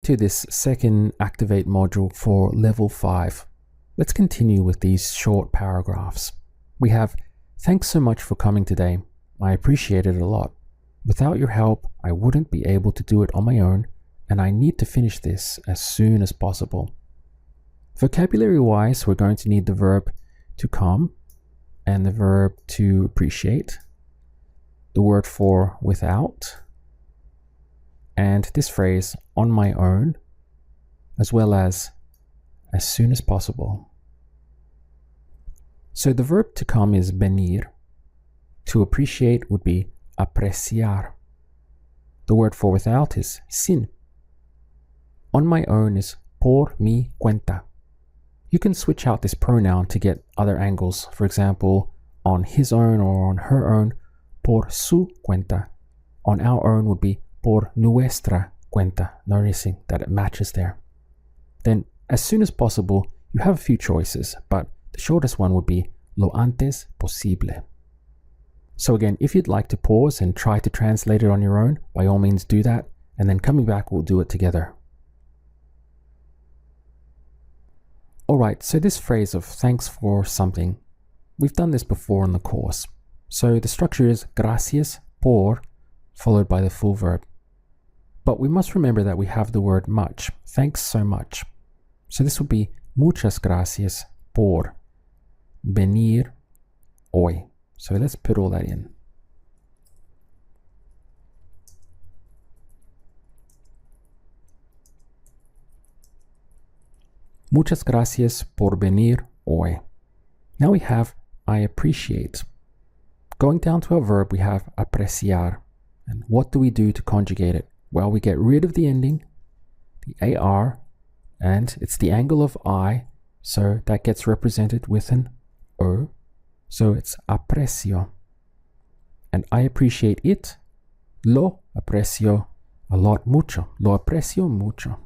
to this second Activate module for level 5. Let's continue with these short paragraphs. We have, "Thanks so much for coming today. I appreciate it a lot. Without your help, I wouldn't be able to do it on my own, and I need to finish this as soon as possible." Vocabulary-wise, we're going to need the verb to come and the verb to appreciate, the word for without, and this phrase on my own, as well as soon as possible. So the verb to come is venir. To appreciate would be apreciar. The word for without is sin. On my own is por mi cuenta. You can switch out this pronoun to get other angles. For example, on his own or on her own, por su cuenta. On our own would be por nuestra cuenta, noticing that it matches there. Then, as soon as possible, you have a few choices, but the shortest one would be lo antes posible. So again, if you'd like to pause and try to translate it on your own, by all means do that, and then coming back, we'll do it together. Alright, so this phrase of thanks for something, we've done this before in the course. So the structure is gracias por, followed by the full verb. But we must remember that we have the word much, thanks so much. So this would be muchas gracias por venir hoy. So let's put all that in. Muchas gracias por venir hoy. Now we have I appreciate. Going down to our verb, we have apreciar. And what do we do to conjugate it? Well, we get rid of the ending, the AR, and it's the angle of I, so that gets represented with an O. So it's aprecio. And I appreciate it. Lo aprecio a lot, mucho. Lo aprecio mucho.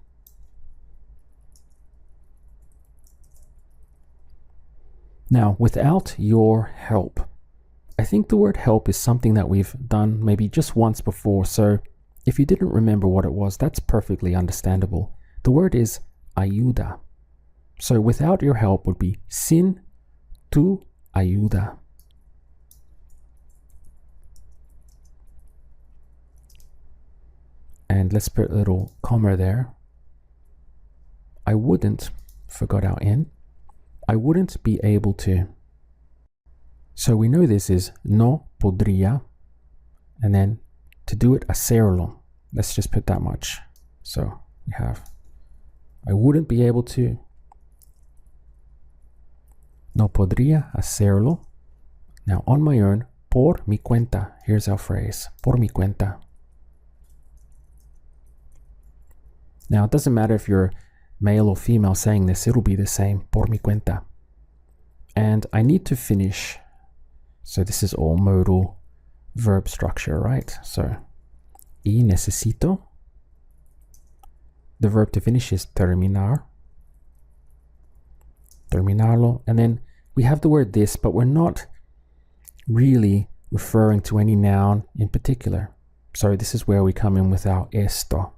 Now, without your help. I think the word help is something that we've done maybe just once before, so if you didn't remember what it was, that's perfectly understandable. The word is ayuda. So without your help would be sin tu ayuda. And let's put a little comma there. I wouldn't, forgot our N. I wouldn't be able to. So we know this is no podría, and then to do it hacerlo. Let's just put that much. So we have I wouldn't be able to. No podría hacerlo. Now on my own, por mi cuenta. Here's our phrase, por mi cuenta. Now it doesn't matter if you're male or female saying this, it'll be the same, por mi cuenta. And I need to finish. So this is all modal verb structure, right? So, y necesito. The verb to finish is terminar. Terminarlo. And then we have the word this, but we're not really referring to any noun in particular. So this is where we come in with our esto.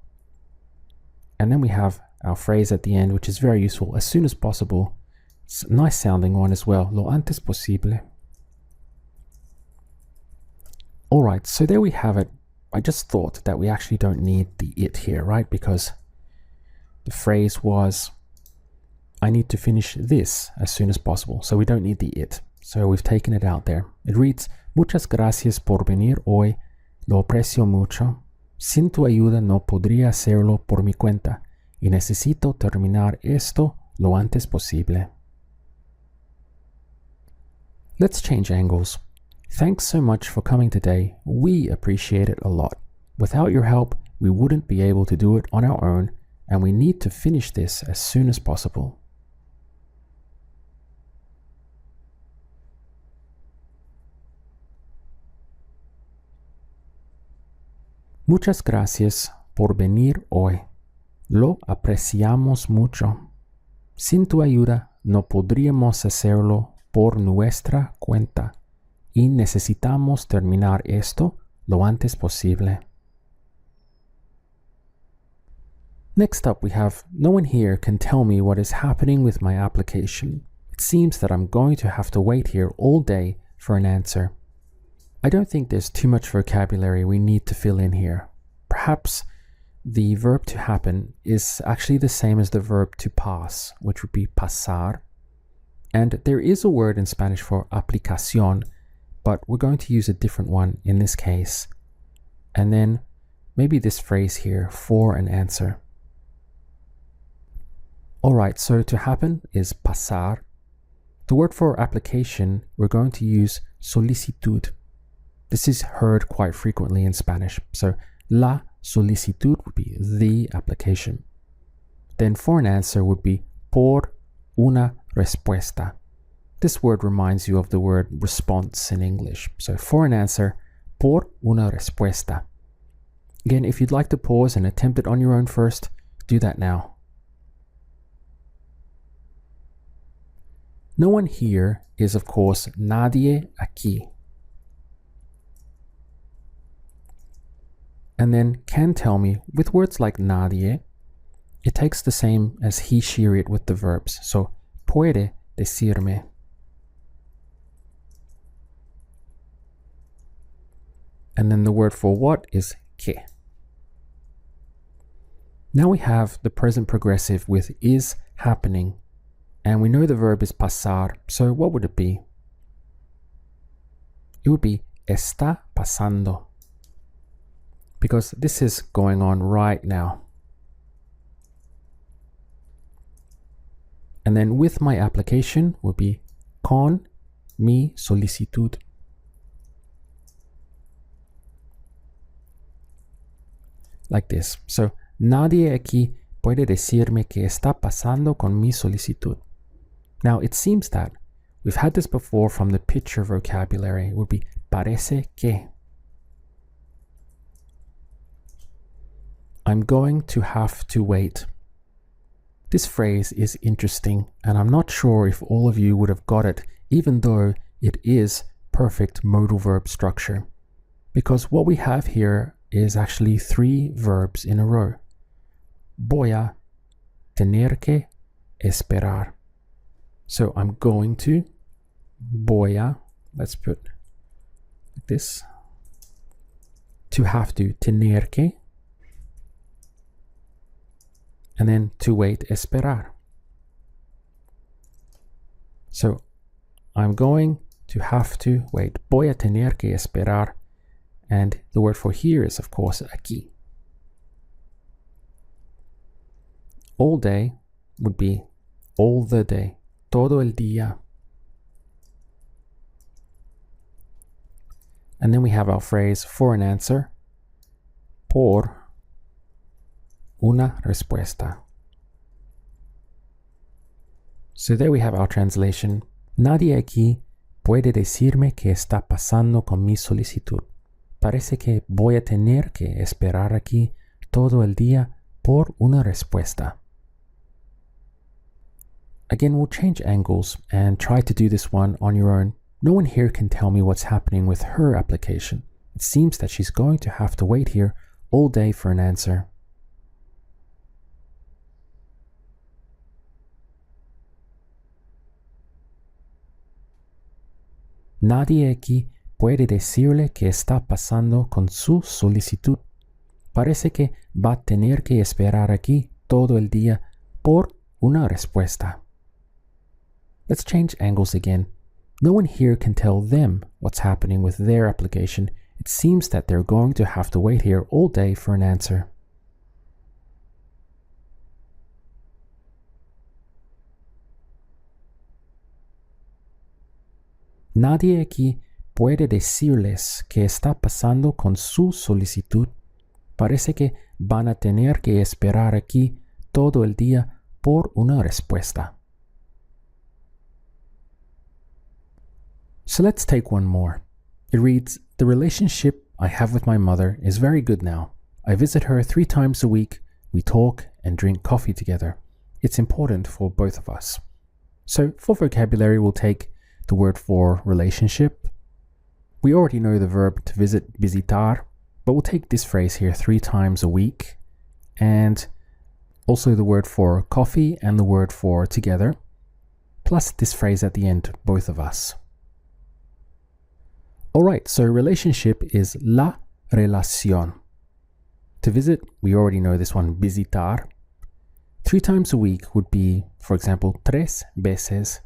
And then we have our phrase at the end, which is very useful, as soon as possible. It's a nice sounding one as well, lo antes posible. Alright, so there we have it. I just thought that we actually don't need the it here, right? Because the phrase was, I need to finish this as soon as possible. So we don't need the it. So we've taken it out there. It reads, muchas gracias por venir hoy. Lo aprecio mucho. Sin tu ayuda no podría hacerlo por mi cuenta. Y necesito terminar esto lo antes posible. Let's change angles. Thanks so much for coming today. We appreciate it a lot. Without your help, we wouldn't be able to do it on our own, and we need to finish this as soon as possible. Muchas gracias por venir hoy. Lo apreciamos mucho. Sin tu ayuda no podríamos hacerlo por nuestra cuenta. Y necesitamos terminar esto lo antes posible. Next up, we have no one here can tell me what is happening with my application. It seems that I'm going to have to wait here all day for an answer. I don't think there's too much vocabulary we need to fill in here. Perhaps the verb to happen is actually the same as the verb to pass, which would be pasar. And there is a word in Spanish for aplicación, but we're going to use a different one in this case. And then maybe this phrase here, for an answer. Alright, so to happen is pasar. The word for application, we're going to use solicitud. This is heard quite frequently in Spanish. So la solicitud would be the application. Then for an answer would be por una respuesta. This word reminds you of the word response in English. So for an answer, por una respuesta. Again, if you'd like to pause and attempt it on your own first, do that now. No one here is, of course, nadie aquí. And then can tell me, with words like nadie, it takes the same as he, she, or it with the verbs. So, puede decirme. And then the word for what is que. Now we have the present progressive with is happening. And we know the verb is pasar, so what would it be? It would be está pasando. Because this is going on right now. And then with my application would be con mi solicitud. Like this. So, nadie aquí puede decirme qué está pasando con mi solicitud. Now, it seems that we've had this before from the picture vocabulary. It would be parece que. I'm going to have to wait. This phrase is interesting, and I'm not sure if all of you would have got it, even though it is perfect modal verb structure. Because what we have here is actually 3 verbs in a row. Voy a tener que esperar. So I'm going to, voy a, let's put like this, to have to, tener que, and then to wait, esperar. So I'm going to have to wait, voy a tener que esperar, and the word for here is of course aquí. All day would be all the day. Todo el día. And then we have our phrase for an answer, por una respuesta. So there we have our translation. Nadie aquí puede decirme qué está pasando con mi solicitud. Parece que voy a tener que esperar aquí todo el día por una respuesta. Again, we'll change angles and try to do this one on your own. No one here can tell me what's happening with her application. It seems that she's going to have to wait here all day for an answer. Nadie aquí puede decirle qué está pasando con su solicitud. Parece que va a tener que esperar aquí todo el día por una respuesta. Let's change angles again. No one here can tell them what's happening with their application. It seems that they're going to have to wait here all day for an answer. Nadie aquí puede decirles qué está pasando con su solicitud. Parece que van a tener que esperar aquí todo el día por una respuesta. So let's take one more. It reads, the relationship I have with my mother is very good now. I visit her 3 times a week. We talk and drink coffee together. It's important for both of us. So for vocabulary, we'll take the word for relationship. We already know the verb to visit, visitar, but we'll take this phrase here 3 times a week. And also the word for coffee and the word for together, plus this phrase at the end, both of us. Alright, so relationship is la relación. To visit, we already know this one, visitar. 3 times a week would be, for example, 3 veces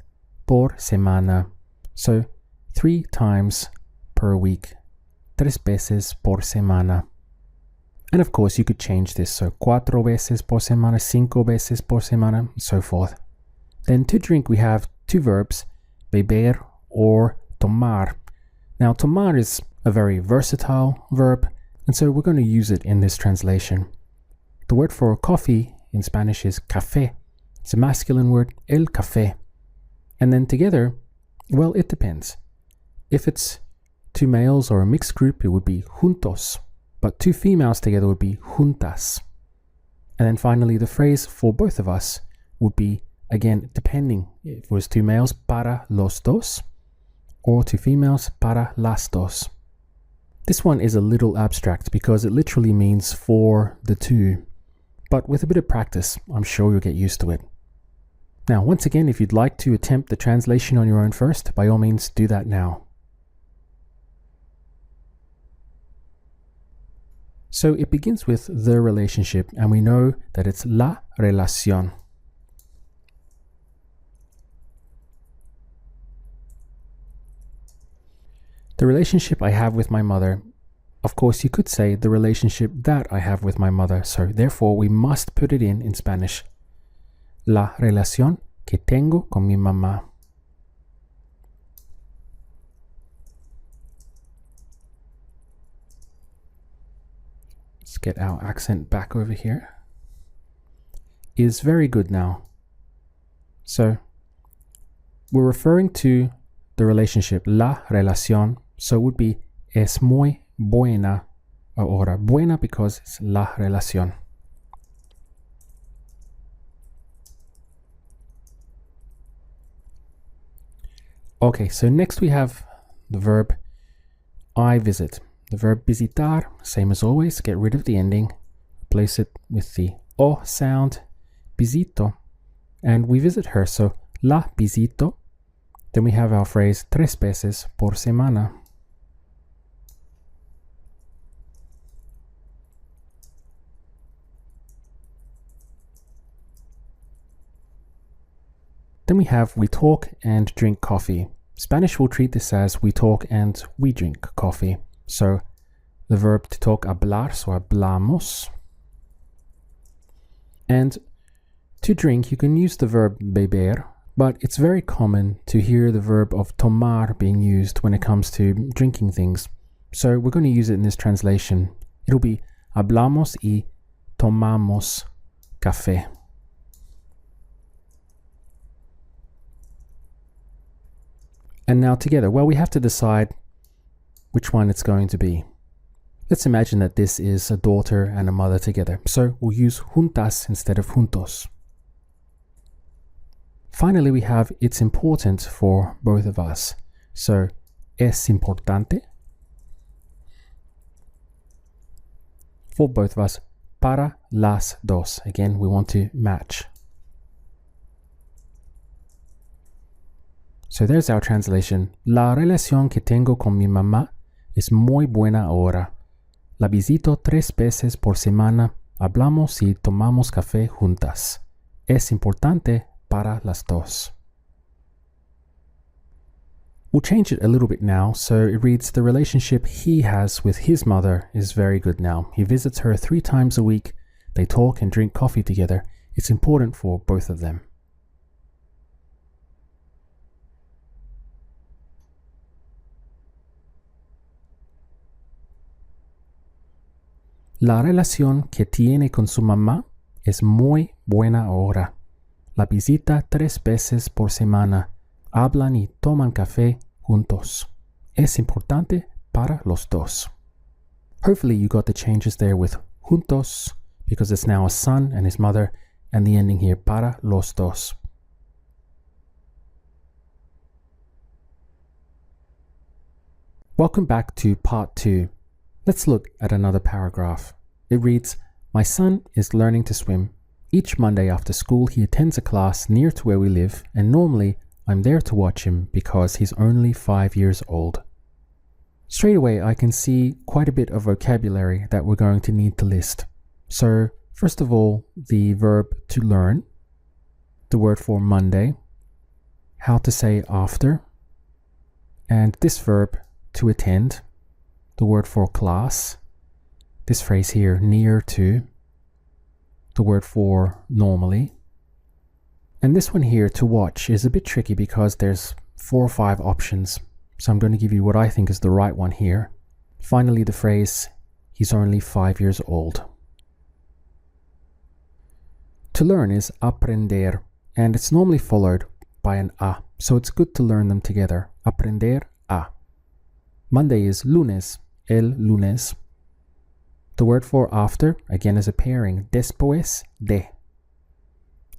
por semana. So 3 times per week. 3 veces por semana. And of course, you could change this. So 4 veces por semana, 5 veces por semana, and so forth. Then to drink, we have 2 verbs, beber or tomar. Now, tomar is a very versatile verb, and so we're going to use it in this translation. The word for coffee in Spanish is café. It's a masculine word, el café. And then together, well, it depends. If it's 2 males or a mixed group, it would be juntos. But 2 females together would be juntas. And then finally, the phrase for both of us would be, again, depending. If it was 2 males, para los dos, or 2 females, para las dos. This one is a little abstract because it literally means for the 2. But with a bit of practice, I'm sure you'll get used to it. Now, once again, if you'd like to attempt the translation on your own first, by all means, do that now. So it begins with the relationship, and we know that it's la relación. The relationship I have with my mother. Of course, you could say the relationship that I have with my mother. So therefore, we must put it in Spanish. La relación que tengo con mi mamá. Let's get our accent back over here. Is very good now. So we're referring to the relationship, la relación. So it would be es muy buena ahora. Buena because it's la relación. Okay, so next we have the verb I visit. The verb visitar, same as always, get rid of the ending, replace it with the o sound, visito, and we visit her, so la visito. Then we have our phrase 3 veces por semana. Then we have we talk and drink coffee. Spanish will treat this as we talk and we drink coffee. So the verb to talk, hablar, so hablamos. And to drink, you can use the verb beber, but it's very common to hear the verb of tomar being used when it comes to drinking things. So we're going to use it in this translation. It'll be hablamos y tomamos café. And now together, well, we have to decide which one it's going to be. Let's imagine that this is a daughter and a mother together. So we'll use juntas instead of juntos. Finally, we have it's important for both of us. So es importante for both of us. Para las dos. Again, we want to match. So there's our translation. La relación que tengo con mi mamá es muy buena ahora. La visito 3 veces por semana. Hablamos y tomamos café juntas. Es importante para las dos. We'll change it a little bit now, so it reads, the relationship he has with his mother is very good now. He visits her 3 times a week. They talk and drink coffee together. It's important for both of them. La relación que tiene con su mamá es muy buena ahora. La visita 3 veces por semana. Hablan y toman café juntos. Es importante para los dos. Hopefully you got the changes there with juntos, because it's now a son and his mother, and the ending here, para los dos. Welcome back to part 2. Let's look at another paragraph. It reads, my son is learning to swim. Each Monday after school, he attends a class near to where we live, and normally I'm there to watch him because he's only 5 years old. Straight away, I can see quite a bit of vocabulary that we're going to need to list. So, first of all, the verb to learn, the word for Monday, how to say after, and this verb to attend, the word for class, this phrase here, near to, the word for normally. And this one here, to watch, is a bit tricky because there's 4 or 5 options. So I'm going to give you what I think is the right one here. Finally, the phrase, he's only 5 years old. To learn is aprender, and it's normally followed by an a, so it's good to learn them together. Aprender a. Monday is lunes, el lunes. The word for after, again, is a pairing, después de.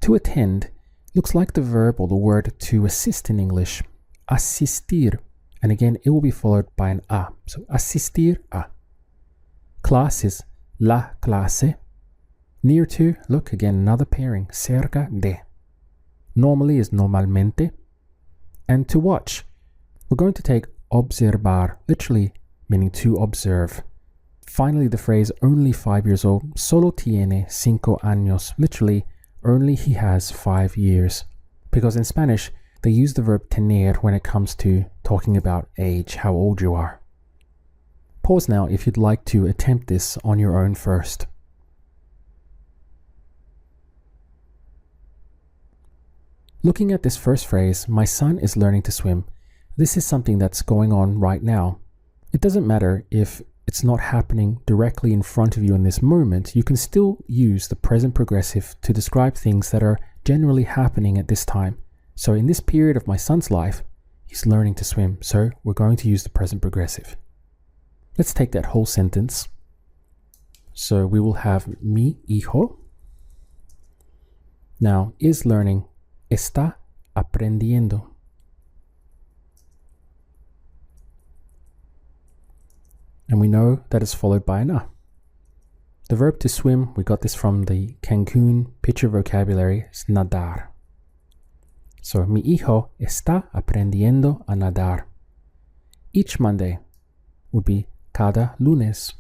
To attend looks like the verb or the word to assist in English, asistir, and again, it will be followed by an a, so asistir a. Class is la clase. Near to, look, again, another pairing, cerca de. Normally is normalmente. And to watch, we're going to take observar, literally meaning to observe. Finally, the phrase only 5 years old, solo tiene 5 años, literally only he has 5 years. Because in Spanish, they use the verb tener when it comes to talking about age, how old you are. Pause now if you'd like to attempt this on your own first. Looking at this first phrase, my son is learning to swim. This is something that's going on right now. It doesn't matter if it's not happening directly in front of you in this moment, you can still use the present progressive to describe things that are generally happening at this time. So in this period of my son's life, he's learning to swim, so we're going to use the present progressive. Let's take that whole sentence. So we will have mi hijo. Now, is learning, está aprendiendo. And we know that is followed by an a. The verb to swim, we got this from the Cancun picture vocabulary, is nadar. So, mi hijo está aprendiendo a nadar. Each Monday would be cada lunes.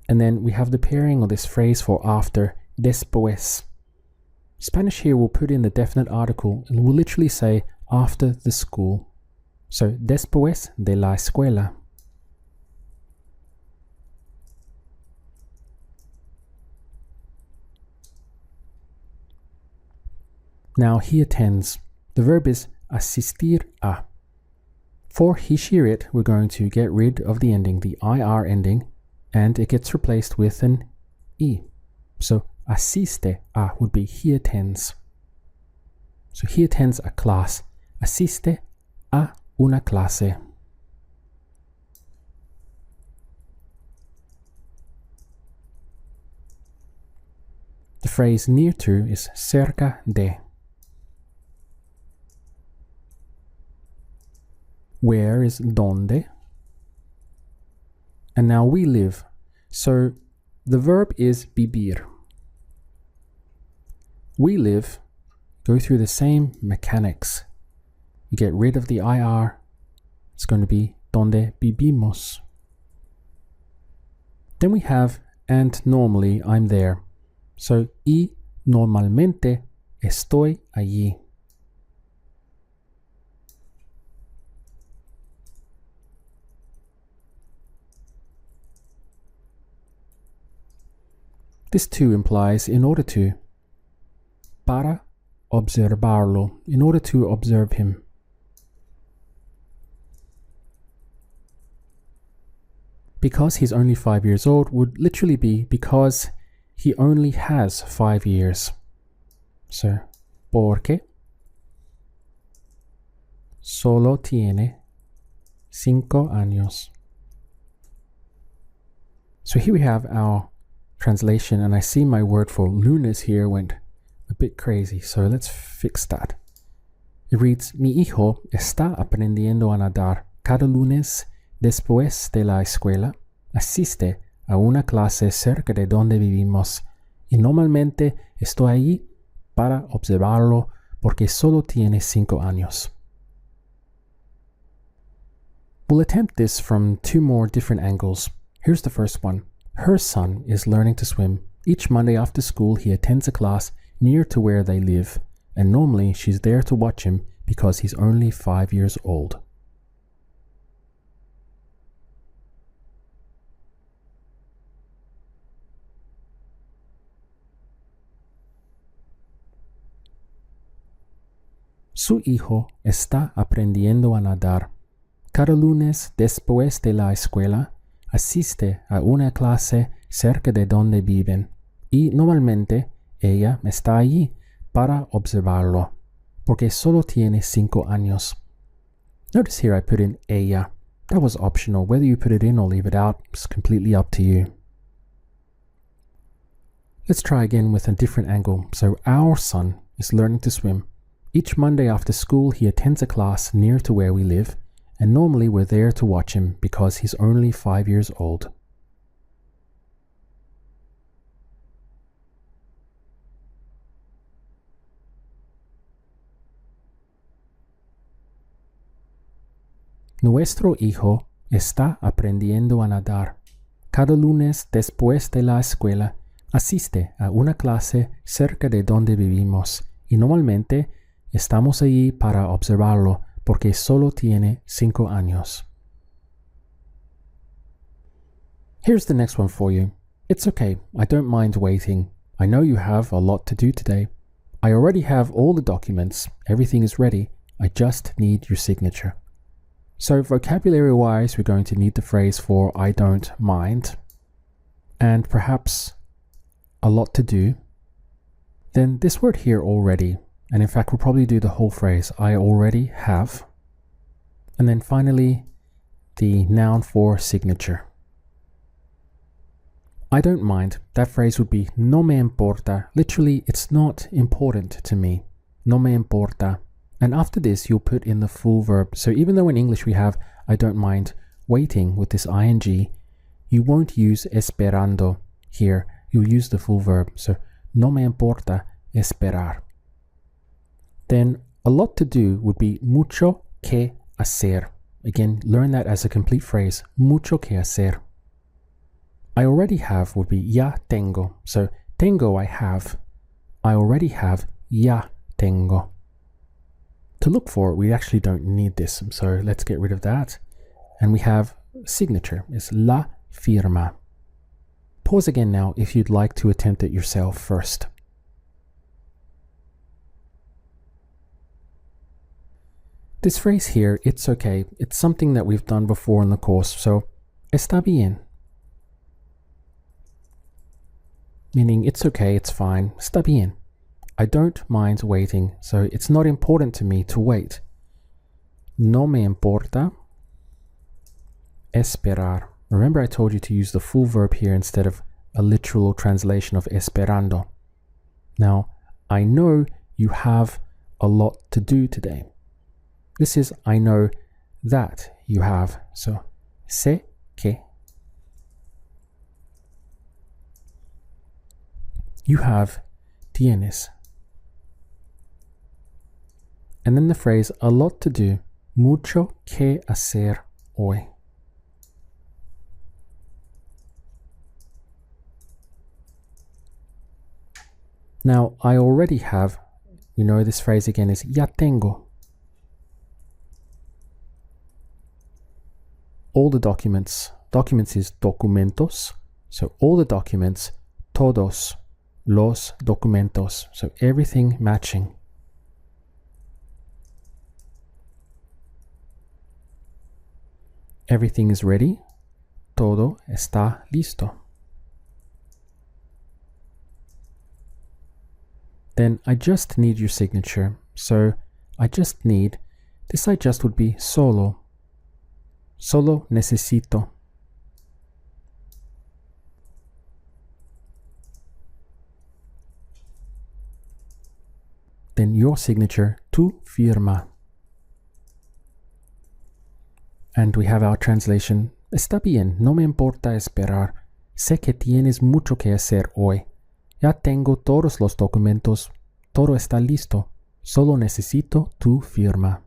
And then we have the pairing of this phrase for after, después. Spanish here will put in the definite article and will literally say after the school. So, después de la escuela. Now, he attends. The verb is asistir a. For he, she, it, we're going to get rid of the ending, the IR ending, and it gets replaced with an I. So, asiste a would be he attends. So, he attends a class. Asiste a una clase. The phrase near to is cerca de. Where is donde? And now we live. So the verb is vivir. We live, go through the same mechanics. You get rid of the IR. It's going to be donde vivimos. Then we have and normally I'm there. So y normalmente estoy allí. This too implies in order to. Para observarlo, in order to observe him. Because he's only 5 years old would literally be because he only has 5 years. So, porque solo tiene 5 años. So here we have our translation, and I see my word for lunes here went a bit crazy, so let's fix that. It reads, mi hijo está aprendiendo a nadar cada lunes después de la escuela. Asiste a una clase cerca de donde vivimos y normalmente estoy allí para observarlo porque solo tiene 5 años. We'll attempt this from 2 more different angles. Here's the first one. Her son is learning to swim. Each Monday after school he attends a class near to where they live, and normally she's there to watch him because he's only 5 years old. Su hijo está aprendiendo a nadar. Cada lunes después de la escuela, asiste a una clase cerca de donde viven y normalmente ella está allí para observarlo, porque solo tiene 5 años. Notice here I put in ella. That was optional. Whether you put it in or leave it out is completely up to you. Let's try again with a different angle. So our son is learning to swim. Each Monday after school he attends a class near to where we live, and normally we're there to watch him because he's only 5 years old. Nuestro hijo está aprendiendo a nadar. Cada lunes después de la escuela asiste a una clase cerca de donde vivimos y normalmente estamos allí para observarlo porque solo tiene 5 años. Here's the next one for you. It's okay, I don't mind waiting. I know you have a lot to do today. I already have all the documents, everything is ready, I just need your signature. So vocabulary-wise, we're going to need the phrase for I don't mind, and perhaps a lot to do. Then this word here already, and in fact we'll probably do the whole phrase I already have. And then finally, the noun for signature. I don't mind, that phrase would be no me importa. Literally, it's not important to me. No me importa. And after this, you'll put in the full verb. So even though in English we have I don't mind waiting with this ing, you won't use esperando here. You'll use the full verb. So no me importa esperar. Then a lot to do would be mucho que hacer. Again, learn that as a complete phrase. Mucho que hacer. I already have would be ya tengo. So tengo I have. I already have ya tengo. To look for it, we actually don't need this, so let's get rid of that. And we have signature, it's la firma. Pause again now if you'd like to attempt it yourself first. This phrase here, it's okay, it's something that we've done before in the course, so está bien. Meaning it's okay, it's fine, está bien. I don't mind waiting, so it's not important to me to wait. No me importa esperar. Remember I told you to use the full verb here instead of a literal translation of esperando. Now, I know you have a lot to do today. This is I know that you have. So, sé que you have, tienes. And then the phrase a lot to do, mucho que hacer hoy. Now, I already have, you know this phrase again is ya tengo. All the documents is documentos, so all the documents, todos los documentos, so everything matching. Everything is ready. Todo está listo. Then I just need your signature. So I just need, this I just would be solo. Solo necesito. Then your signature, tu firma. And we have our translation, está bien, no me importa esperar. sé que tienes mucho que hacer hoy. Ya tengo todos los documentos. Todo está listo. Solo necesito tu firma.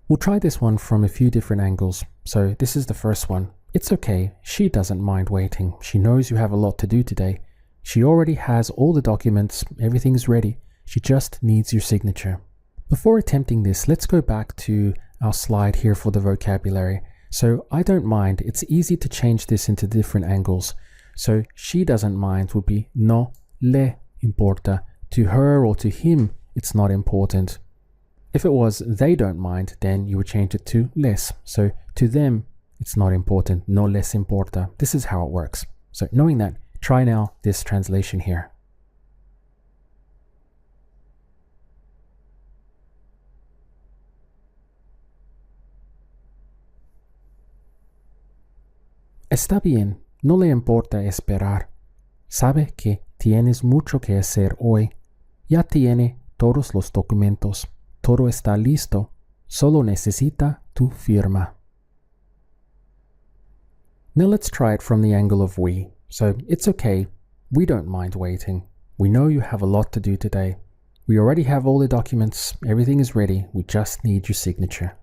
We'll try this one from a few different angles. So this is the first one. It's okay. She doesn't mind waiting. She knows you have a lot to do today. She already has all the documents. Everything's ready. She just needs your signature. Before attempting this, let's go back to our slide here for the vocabulary. So I don't mind. It's easy to change this into different angles. So she doesn't mind would be no le importa. To her or to him, it's not important. If it was they don't mind, then you would change it to les. So to them, it's not important. No les importa. This is how it works. So knowing that, try now this translation here. Está bien, no le importa esperar. Sabe que tienes mucho que hacer hoy. Ya tiene todos los documentos. Todo está listo. Solo necesita tu firma. Now let's try it from the angle of we. So it's okay. We don't mind waiting. We know you have a lot to do today. We already have all the documents. Everything is ready. We just need your signature.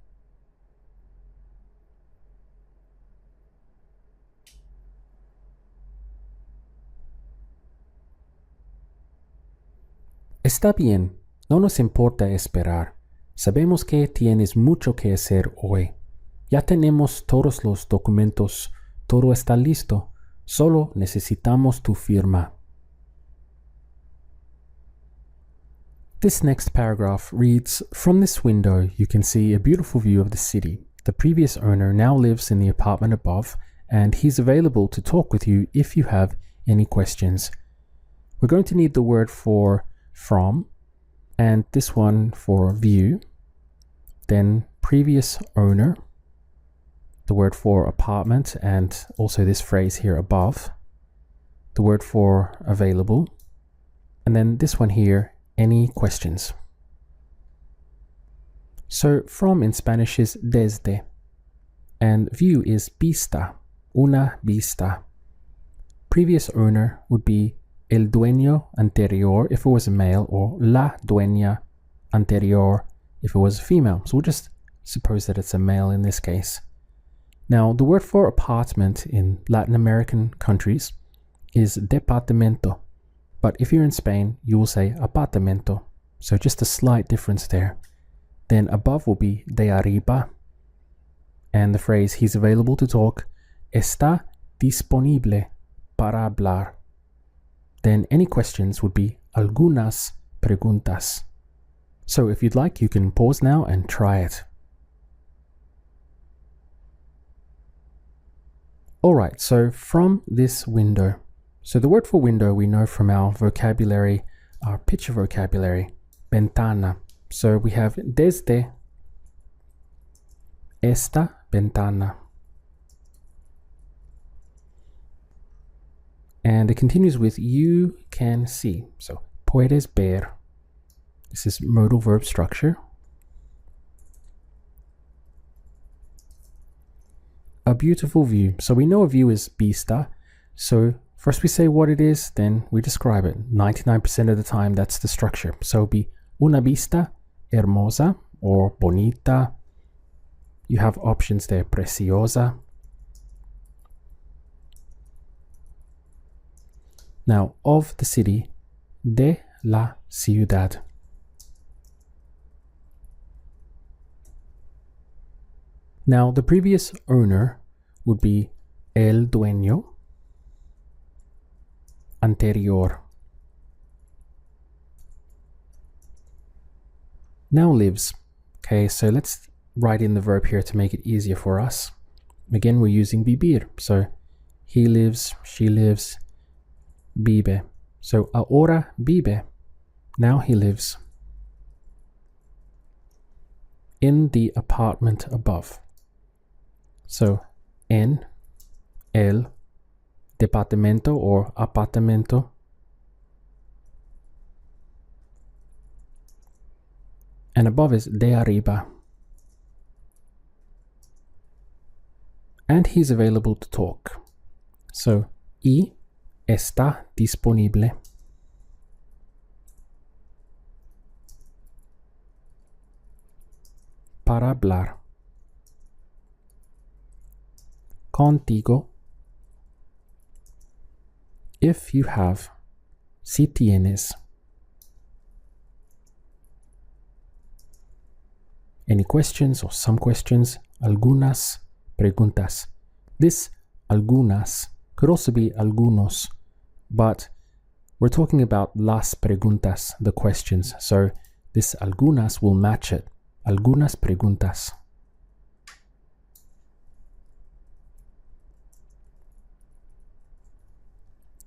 Está bien, no nos importa esperar. Sabemos que tienes mucho que hacer hoy. Ya tenemos todos los documentos. Todo está listo. Solo necesitamos tu firma. This next paragraph reads, "From this window you can see a beautiful view of the city. The previous owner now lives in the apartment above, and he's available to talk with you if you have any questions." We're going to need the word for from, and this one for view, then previous owner, the word for apartment, and also this phrase here above, the word for available, and then this one here, any questions. So from in Spanish is desde, and view is vista, una vista. Previous owner would be el dueño anterior if it was a male, or la dueña anterior if it was a female. So we'll just suppose that it's a male in this case. Now, the word for apartment in Latin American countries is departamento, but if you're in Spain, you will say apartamento. So just a slight difference there. Then above will be de arriba, and the phrase he's available to talk, está disponible para hablar. Then any questions would be algunas preguntas. So if you'd like, you can pause now and try it. Alright, so from this window. So the word for window we know from our vocabulary, our picture vocabulary, ventana. So we have desde esta ventana. And it continues with you can see. So puedes ver. This is modal verb structure. A beautiful view. So we know a view is vista. So first we say what it is, then we describe it. 99% of the time that's the structure. So it'll be una vista hermosa or bonita. You have options there, preciosa. Now, of the city, de la ciudad. Now, the previous owner would be el dueño anterior. Now lives. Okay, so let's write in the verb here to make it easier for us. Again, we're using vivir. So he lives, she lives, vive. So ahora vive. Now he lives in the apartment above. So en el departamento or apartamento. And above is de arriba. and he's available to talk. So, y está disponible. Para hablar. Contigo. If you have. Si tienes. Any questions or some questions? Algunas preguntas. This algunas could also be algunos, but we're talking about las preguntas, the questions. So this algunas will match it. Algunas preguntas.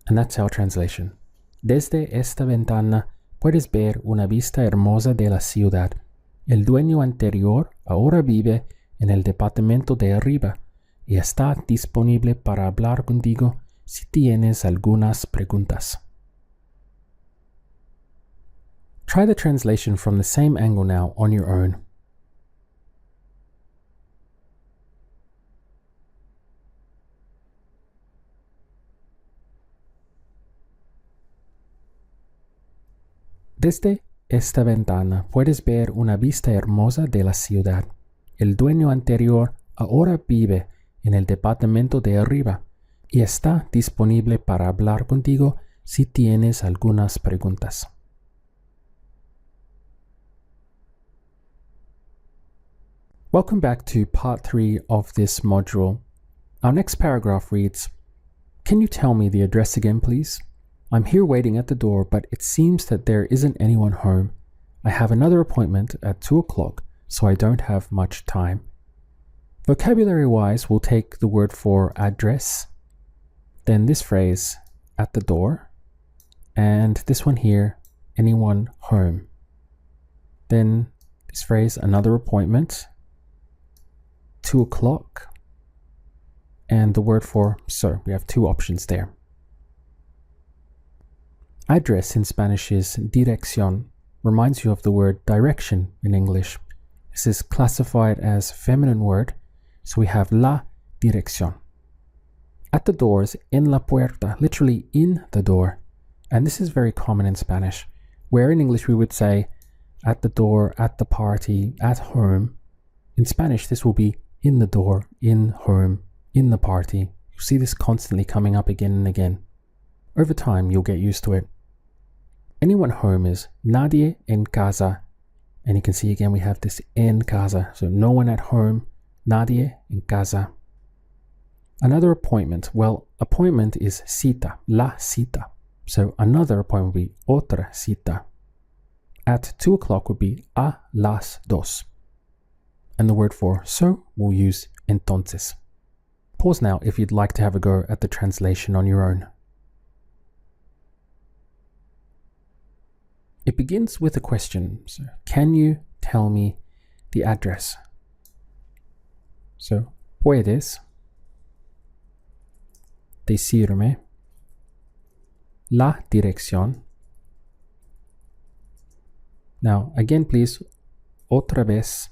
And that's our translation. Desde esta ventana puedes ver una vista hermosa de la ciudad. El dueño anterior ahora vive en el departamento de arriba y está disponible para hablar contigo si tienes algunas preguntas. Try the translation from the same angle now on your own. Desde esta ventana puedes ver una vista hermosa de la ciudad. El dueño anterior ahora vive en el departamento de arriba y está disponible para hablar contigo si tienes algunas preguntas. Welcome back to part 3 of this module. Our next paragraph reads, "Can you tell me the address again, please? I'm here waiting at the door, but it seems that there isn't anyone home. I have another appointment at 2 o'clock, so I don't have much time." Vocabulary-wise, we'll take the word for address, then this phrase, at the door, and this one here, anyone home. Then this phrase, another appointment, 2 o'clock, and the word for so. We have 2 options there. Address in Spanish is dirección, reminds you of the word direction in English. This is classified as feminine word, so we have la dirección. At the door is en la puerta, literally in the door. And this is very common in Spanish, where in English we would say at the door, at the party, at home. In Spanish, this will be in the door, in home, in the party. You see this constantly coming up again and again. Over time, you'll get used to it. Anyone home is nadie en casa. And you can see again we have this en casa. So no one at home, nadie en casa. Another appointment. Well, appointment is cita, la cita. So another appointment would be otra cita. At 2 o'clock would be a las 2. And the word for so we'll use entonces. Pause now if you'd like to have a go at the translation on your own. It begins with a question. So, can you tell me the address? So, puedes decirme la dirección. Now, again, please, otra vez,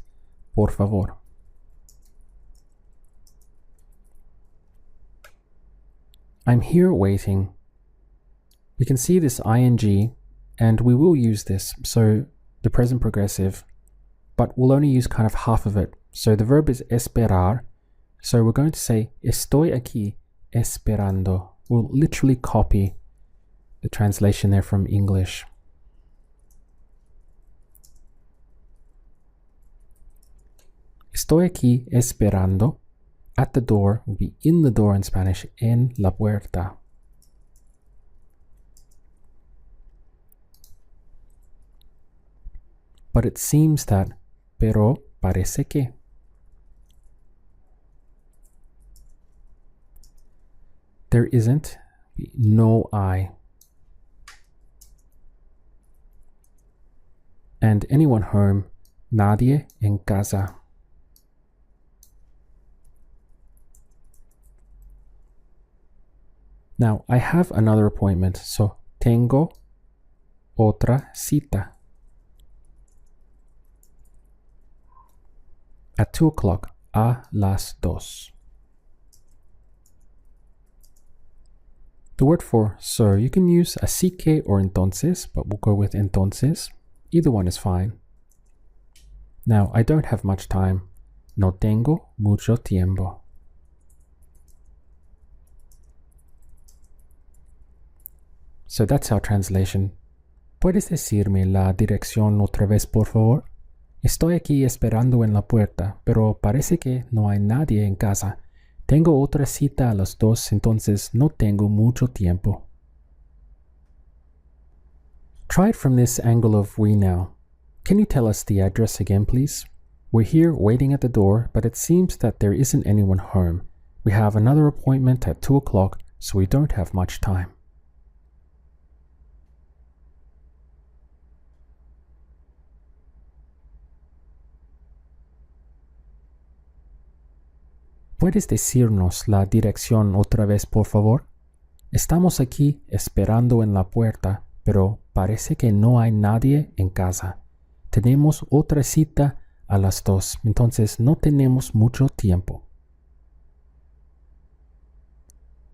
por favor. I'm here waiting. We can see this ing, and we will use this, so the present progressive, but we'll only use kind of half of it. So the verb is esperar, so we're going to say estoy aquí esperando. We'll literally copy the translation there from English. Estoy aquí esperando. At the door will be in the door in Spanish, en la puerta. But it seems that, pero parece que. There isn't, no I. And anyone home, nadie en casa. Now, I have another appointment, so tengo otra cita. At 2 o'clock, a las 2. The word for so, you can use así que or entonces, but we'll go with entonces. Either one is fine. Now, I don't have much time. No tengo mucho tiempo. So that's our translation. ¿Puedes decirme la dirección otra vez, por favor? Estoy aquí esperando en la puerta, pero parece que no hay nadie en casa. Tengo otra cita a las 2, entonces no tengo mucho tiempo. Try it from this angle of we now. Can you tell us the address again, please? We're here waiting at the door, but it seems that there isn't anyone home. We have another appointment at 2 o'clock, so we don't have much time. ¿Puedes decirnos la dirección otra vez, por favor? Estamos aquí esperando en la puerta, pero parece que no hay nadie en casa. Tenemos otra cita a las 2, entonces no tenemos mucho tiempo.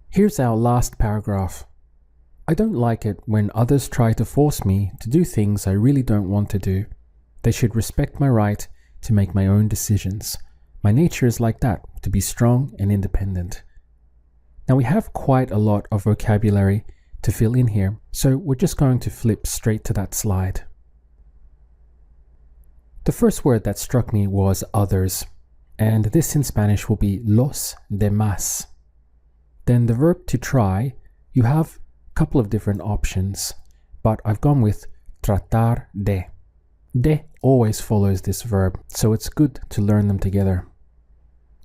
Here's our last paragraph. I don't like it when others try to force me to do things I really don't want to do. They should respect my right to make my own decisions. My nature is like that, to be strong and independent. Now we have quite a lot of vocabulary to fill in here, so we're just going to flip straight to that slide. The first word that struck me was others, and this in Spanish will be los demás. Then the verb to try, you have a couple of different options, but I've gone with tratar de. De always follows this verb, so it's good to learn them together.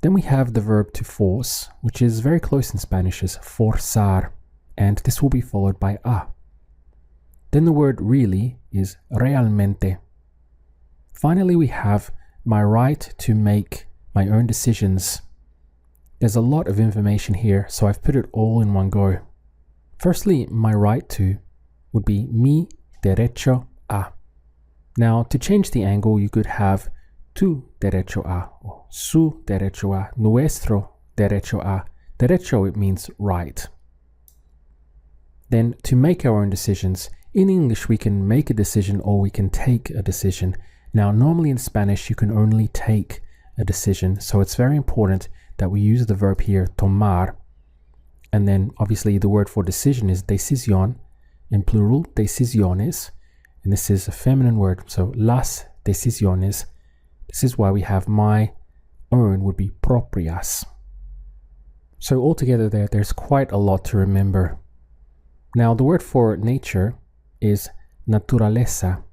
Then we have the verb to force, which is very close in Spanish as forzar, and this will be followed by a. Then the word really is realmente. Finally, we have my right to make my own decisions. There's a lot of information here, so I've put it all in one go. Firstly, my right to would be mi derecho a. Now, to change the angle, you could have tu derecho a, or su derecho a, nuestro derecho a. Derecho, it means right. Then, to make our own decisions, in English we can make a decision or we can take a decision. Now, normally in Spanish you can only take a decision, so it's very important that we use the verb here, tomar. And then, obviously, the word for decision is decisión, in plural, decisiones. And this is a feminine word, so las decisiones. This is why we have my own would be propias. So altogether there's quite a lot to remember. Now the word for nature is naturaleza.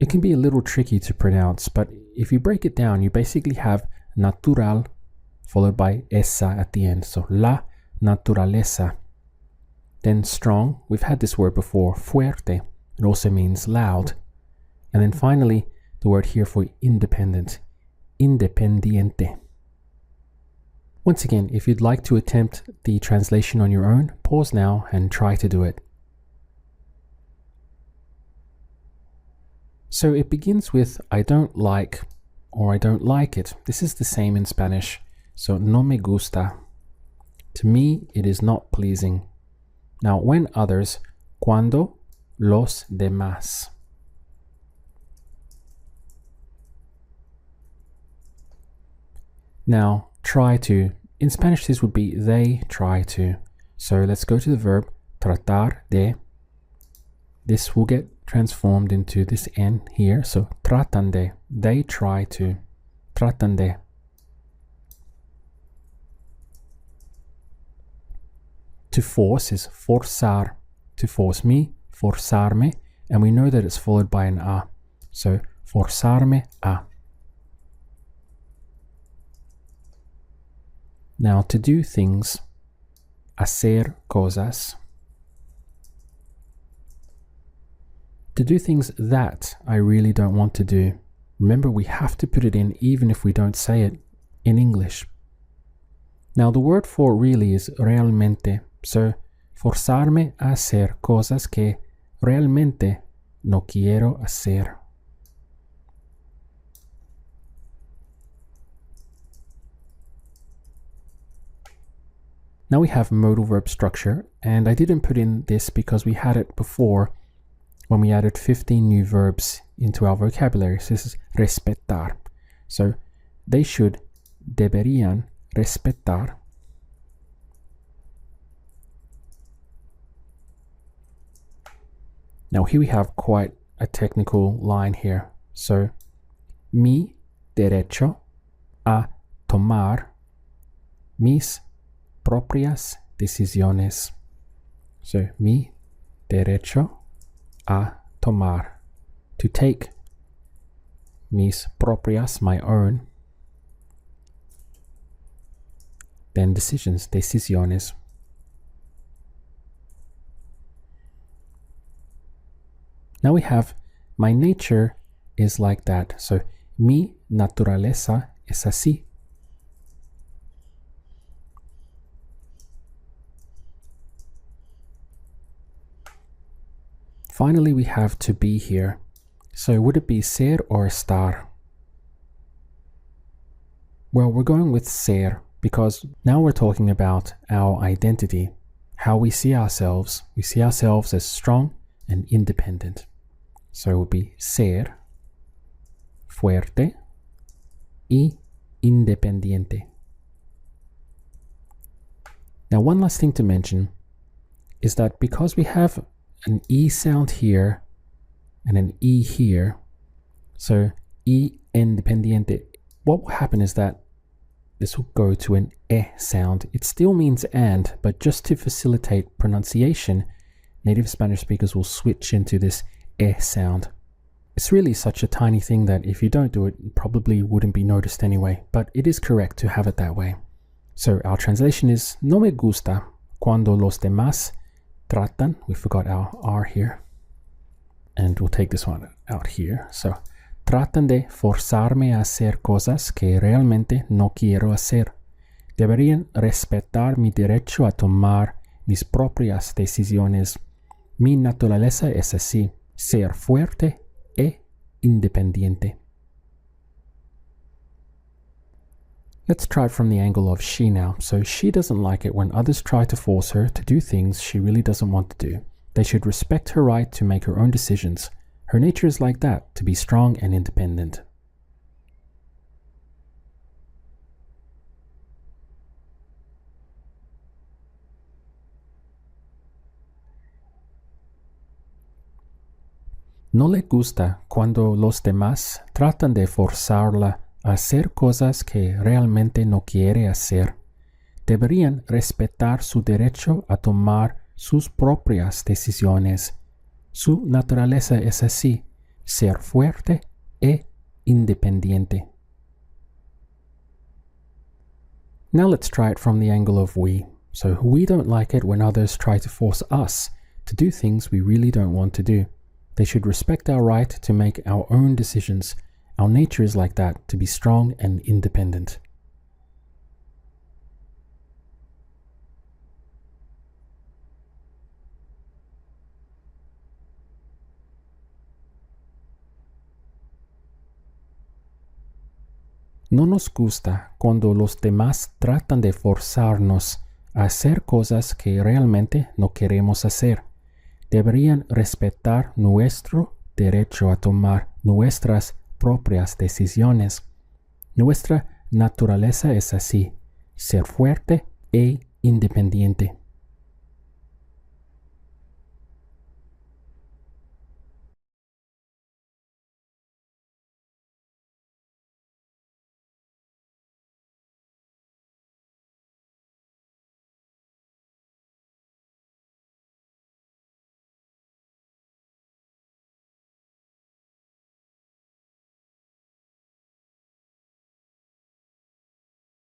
It can be a little tricky to pronounce, but if you break it down, you basically have natural followed by esa at the end. So la naturaleza. Then strong, we've had this word before, fuerte. It also means loud. And then finally, the word here for independent, independiente. Once again, if you'd like to attempt the translation on your own, pause now and try to do it. So it begins with I don't like or I don't like it. This is the same in Spanish. So no me gusta. To me, it is not pleasing. Now, when others, cuando los demás. Now, try to. In Spanish, this would be they try to. So let's go to the verb tratar de. This will get transformed into this N here. So tratan de. They try to. Tratan de. To force is forzar. To force me, forzarme. And we know that it's followed by an a. So forzarme a. Now, to do things, hacer cosas. To do things that I really don't want to do. Remember, we have to put it in even if we don't say it in English. Now, the word for really is realmente. So, forzarme a hacer cosas que realmente no quiero hacer. Now we have modal verb structure, and I didn't put in this because we had it before when we added 15 new verbs into our vocabulary. So this is respetar. So they should, deberían respetar. Now here we have quite a technical line here. So, mi derecho a tomar mis propias decisiones. So, mi derecho a tomar, to take, mis propias, my own, then decisions, decisiones. Now we have my nature is like that. So, mi naturaleza es así. Finally, we have to be here. So would it be ser or estar? Well, we're going with ser because now we're talking about our identity, how we see ourselves. We see ourselves as strong and independent. So it would be ser, fuerte y independiente. Now, one last thing to mention is that because we have an E sound here and an E here, so y independiente, what will happen is that this will go to an E sound. It still means and, but just to facilitate pronunciation, native Spanish speakers will switch into this E sound. It's really such a tiny thing that if you don't do it, it probably wouldn't be noticed anyway, but it is correct to have it that way. So our translation is, no me gusta cuando los demás tratan, we forgot our R here, and we'll take this one out here. So, tratan de forzarme a hacer cosas que realmente no quiero hacer. Deberían respetar mi derecho a tomar mis propias decisiones. Mi naturaleza es así, ser fuerte e independiente. Let's try it from the angle of she now. So she doesn't like it when others try to force her to do things she really doesn't want to do. They should respect her right to make her own decisions. Her nature is like that, to be strong and independent. No le gusta cuando los demás tratan de forzarla a hacer cosas que realmente no quiere hacer. Deberían respetar su derecho a tomar sus propias decisiones. Su naturaleza es así, ser fuerte e independiente. Now let's try it from the angle of we. So we don't like it when others try to force us to do things we really don't want to do. They should respect our right to make our own decisions. Our nature is like that, to be strong and independent. No nos gusta cuando los demás tratan de forzarnos a hacer cosas que realmente no queremos hacer. Deberían respetar nuestro derecho a tomar nuestras propias decisiones. Nuestra naturaleza es así, ser fuerte e independiente.